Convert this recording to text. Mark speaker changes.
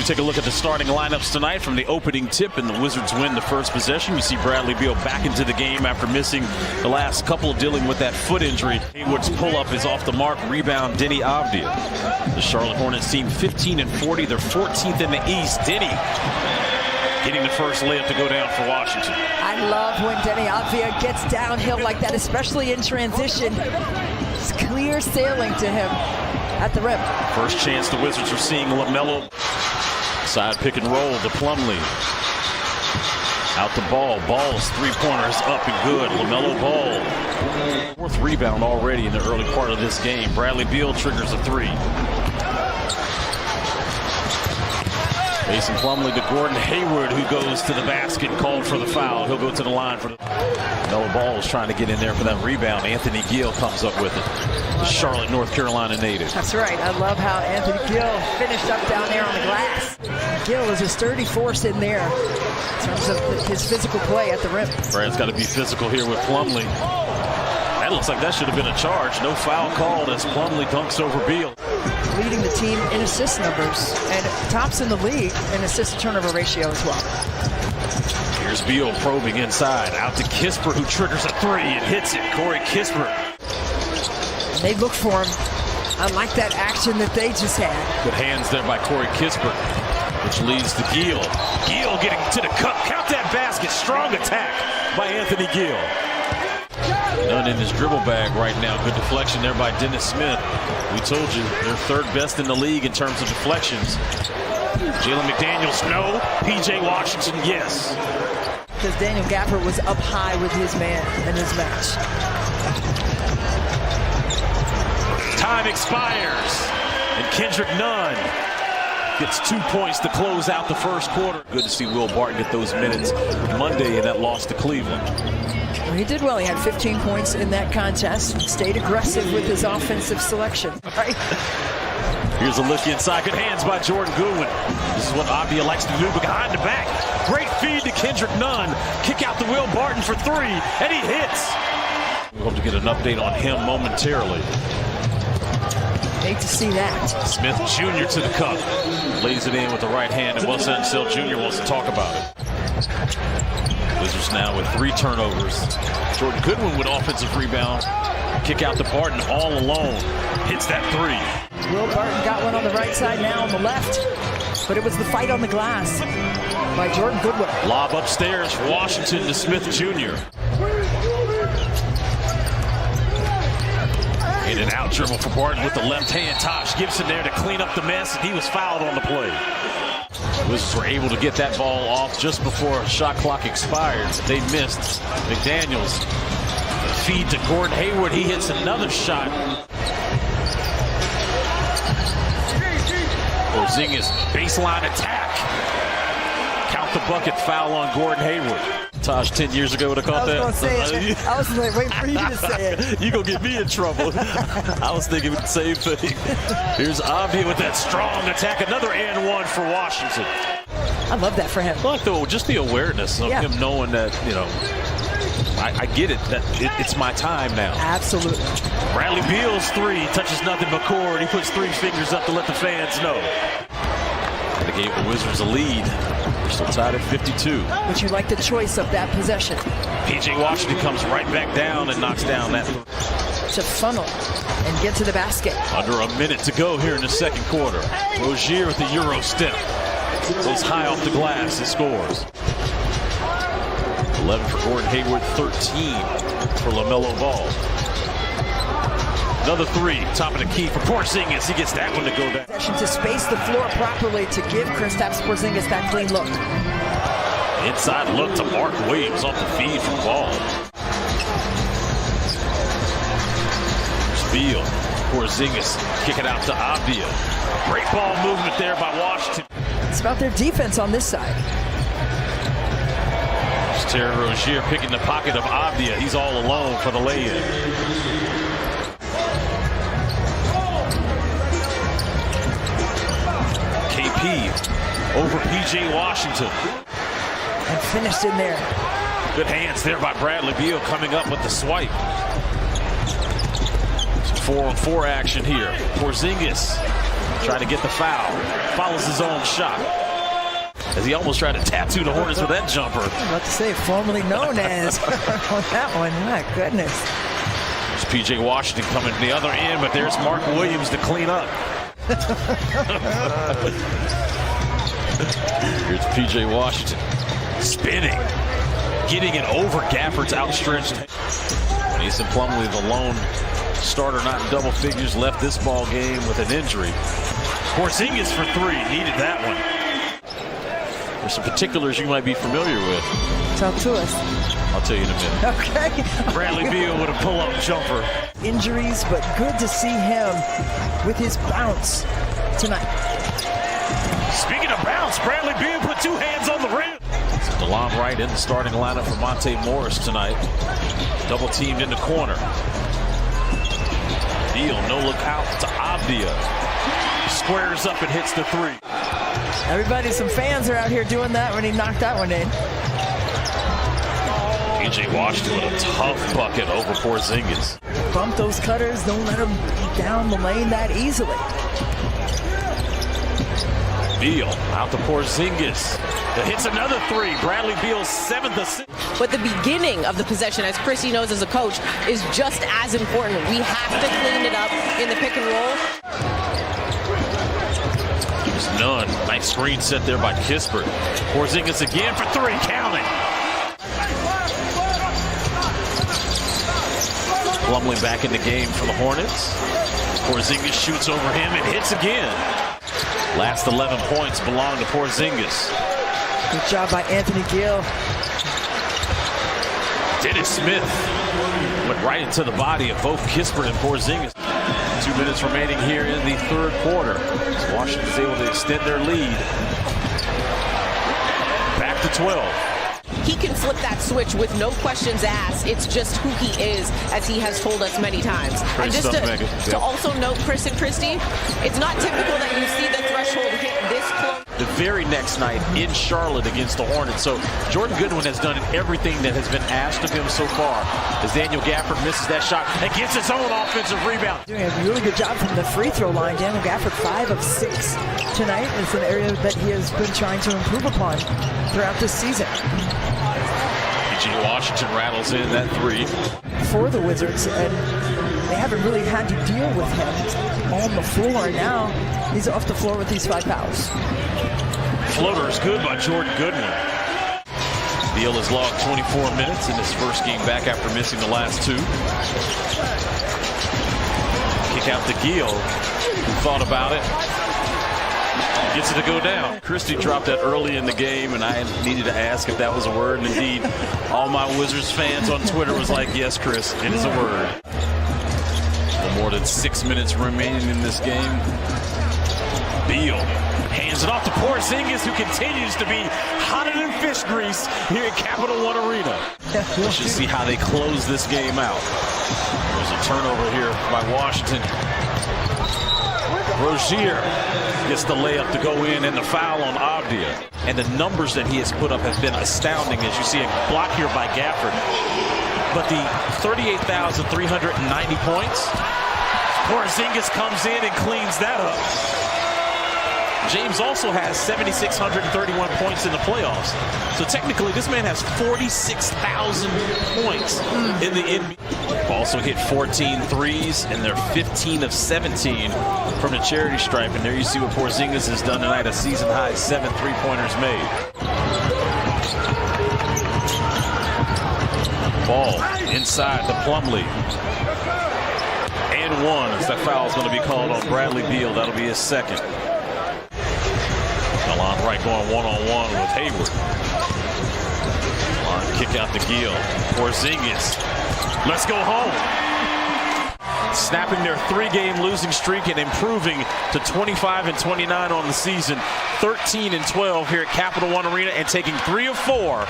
Speaker 1: Take a look at the starting lineups tonight from the opening tip, and the Wizards win the first possession. You see Bradley Beal back into the game after missing the last couple, dealing with that foot injury. Hayward's pull-up is off the mark. Rebound, Denny Avdia. The Charlotte Hornets team 15-40. They're 14th in the East. Denny getting the first layup to go down for Washington.
Speaker 2: I love when Denny Avdia gets downhill like that, especially in transition. It's clear sailing to him at the rim.
Speaker 1: First chance the Wizards are seeing LaMelo. Side pick and roll to Plumlee. Out the ball. Ball's three-pointers up and good. LaMelo Ball. Fourth rebound already in the early part of this game. Bradley Beal triggers a three. Mason Plumlee to Gordon Hayward, who goes to the basket, called for the foul. He'll go to the line for the... LaMelo Ball is trying to get in there for that rebound. Anthony Gill comes up with it. The Charlotte, North Carolina native.
Speaker 2: That's right. I love how Anthony Gill finished up down there on the glass. Gill is a sturdy force in there in terms of his physical play at the rim.
Speaker 1: Brad's got to be physical here with Plumlee. That looks like that should have been a charge. No foul called as Plumlee dunks over Beal.
Speaker 2: Leading the team in assist numbers and tops in the league in assist-to-turnover ratio as well.
Speaker 1: Here's Beal probing inside. Out to Kisper, who triggers a three and hits it. Corey Kisper.
Speaker 2: They look for him. I like that action that they just had.
Speaker 1: Good hands there by Corey Kisper, which leads to Gill. Gill getting to the cup. Count that basket. Strong attack by Anthony Gill. None in his dribble bag right now. Good deflection there by Dennis Smith. We told you, they're third best in the league in terms of deflections. Jalen McDaniels, no. P.J. Washington, yes.
Speaker 2: Because Daniel Gafford was up high with his man in his match.
Speaker 1: Time expires, and Kendrick Nunn gets 2 points to close out the first quarter. Good to see Will Barton get those minutes Monday in that loss to Cleveland.
Speaker 2: Well, he did well. He had 15 points in that contest. Stayed aggressive with his offensive selection. Right?
Speaker 1: Here's a look inside. Good hands by Jordan Goodwin. This is what Avdia likes to do, but behind the back. Great feed to Kendrick Nunn. Kick out to Will Barton for three, and he hits. We hope to get an update on him momentarily.
Speaker 2: Hate to see that.
Speaker 1: Smith Jr. to the cup. Lays it in with the right hand, and Wes Unseld Jr. wants to talk about it. Wizards now with 3 turnovers. Jordan Goodwin with offensive rebound. Kick out to Barton all alone. Hits that three.
Speaker 2: Will Barton got one on the right side, now on the left. But it was the fight on the glass by Jordan Goodwin.
Speaker 1: Lob upstairs, Washington to Smith Jr. In and out dribble for Barton with the left hand. Tosh Gibson there to clean up the mess, and he was fouled on the play. The Wizards were able to get that ball off just before shot clock expired. They missed. McDaniels feed to Gordon Hayward. He hits another shot. Porzingis baseline attack. Count the bucket, foul on Gordon Hayward. Tosh 10 years ago would have caught that.
Speaker 2: I was going to say it. I was like, waiting for you to say it.
Speaker 1: You gonna get me in trouble. I was thinking the same thing. Here's Avdia with that strong attack. Another and one for Washington.
Speaker 2: I love that for him.
Speaker 1: Look, though, just the awareness of him knowing that, you know, I get it, that it's my time now.
Speaker 2: Absolutely.
Speaker 1: Bradley Beal's three touches nothing but cord. He puts 3 fingers up to let the fans know. And it gave the Wizards a lead. They're still tied at 52.
Speaker 2: But you like the choice of that possession.
Speaker 1: P.J. Washington comes right back down and knocks down that.
Speaker 2: To funnel and get to the basket.
Speaker 1: Under a minute to go here in the second quarter. Rozier with the Euro step. Goes high off the glass and scores. 11 for Gordon Hayward, 13 for LaMelo Ball. Another three, top of the key for Porzingis. He gets that one to go down.
Speaker 2: To space the floor properly to give Kristaps Porzingis that clean look.
Speaker 1: Inside look to Mark Williams off the feed from Ball. Beal, Porzingis, kick it out to Avdia. Great ball movement there by Washington.
Speaker 2: It's about their defense on this side.
Speaker 1: Terry Rozier picking the pocket of Avdia. He's all alone for the lay-in. KP over P.J. Washington.
Speaker 2: And finished in there.
Speaker 1: Good hands there by Bradley Beal coming up with the swipe. 4-on-4 action here. Porzingis trying to get the foul. Follows his own shot. As he almost tried to tattoo the Hornets with that jumper.
Speaker 2: I was about to say, formerly known as on that one. My goodness.
Speaker 1: There's P.J. Washington coming to the other end, but there's Mark Williams to clean up. Here's P.J. Washington spinning, getting it over Gafford's outstretched. Mason Plumlee, the lone starter not in double figures, left this ball game with an injury. Porzingis for three, needed that one. There's some particulars you might be familiar with.
Speaker 2: Talk to us.
Speaker 1: I'll tell you in a minute.
Speaker 2: Okay.
Speaker 1: Bradley Beal with a pull-up jumper.
Speaker 2: Injuries, but good to see him with his bounce tonight.
Speaker 1: Speaking of bounce, Bradley Beal put two hands on the rim. So DeLon Wright in the starting lineup for Monte Morris tonight. Double teamed in the corner. Beal, no look out to Abdia. Squares up and hits the three.
Speaker 2: Everybody, some fans are out here doing that when he knocked that one in.
Speaker 1: P.J. Washington with a tough bucket over Porzingis.
Speaker 2: Bump those cutters, don't let them down the lane that easily.
Speaker 1: Beal out to Porzingis. That hits another three. Bradley Beal's 7th assist.
Speaker 3: But the beginning of the possession, as Christy knows as a coach, is just as important. We have to clean it up in the pick and roll.
Speaker 1: There's none. Nice screen set there by Kispert. Porzingis again for three. Counting. Plumlee back in the game for the Hornets. Porzingis shoots over him and hits again. Last 11 points belong to Porzingis.
Speaker 2: Good job by Anthony Gill.
Speaker 1: Dennis Smith went right into the body of both Kispert and Porzingis. 2 minutes remaining here in the third quarter. Washington's able to extend their lead. Back to 12.
Speaker 3: He can flip that switch with no questions asked. It's just who he is, as he has told us many times.
Speaker 1: Great
Speaker 3: and just
Speaker 1: stuff,
Speaker 3: to
Speaker 1: Megan.
Speaker 3: to also note, Chris and Christy, it's not typical that you see the threshold hit this close.
Speaker 1: The very next night in Charlotte against the Hornets. So Jordan Goodwin has done everything that has been asked of him so far. As Daniel Gafford misses that shot and gets his own offensive rebound.
Speaker 2: Doing a really good job from the free throw line. Daniel Gafford 5 of 6 tonight. It's an area that he has been trying to improve upon throughout this season.
Speaker 1: P.J. Washington rattles in that three.
Speaker 2: For the Wizards, and they haven't really had to deal with him on the floor. Now he's off the floor with these 5 fouls.
Speaker 1: Floater is good by Jordan Goodwin. Beal has logged 24 minutes in his first game back after missing the last 2. Kick out to Gill, who thought about it. Gets it to go down. Christie dropped that early in the game, and I needed to ask if that was a word. And indeed, all my Wizards fans on Twitter was like, yes, Chris, it is a word. More than 6 minutes remaining in this game. Beal hands it off to Porzingis, who continues to be hotter than fish grease here at Capital One Arena. Let's just see how they close this game out. There's a turnover here by Washington. Rozier gets the layup to go in, and the foul on Abdia. And the numbers that he has put up have been astounding, as you see a block here by Gafford. But the 38,390 points, Porzingis comes in and cleans that up. James also has 7,631 points in the playoffs. So technically, this man has 46,000 points in the NBA. Also hit 14 threes, and they're 15 of 17 from the charity stripe. And there you see what Porzingis has done tonight, a season-high 7 3-pointers made. Ball inside to Plumlee. And one, as that foul is going to be called on Bradley Beal. That'll be his second. DeLon Wright going one-on-one with Hayward. DeLon kick out to Gill. Porzingis. Let's go home. Snapping their 3-game losing streak and improving to 25-29 on the season. 13-12 here at Capital One Arena, and taking 3 of 4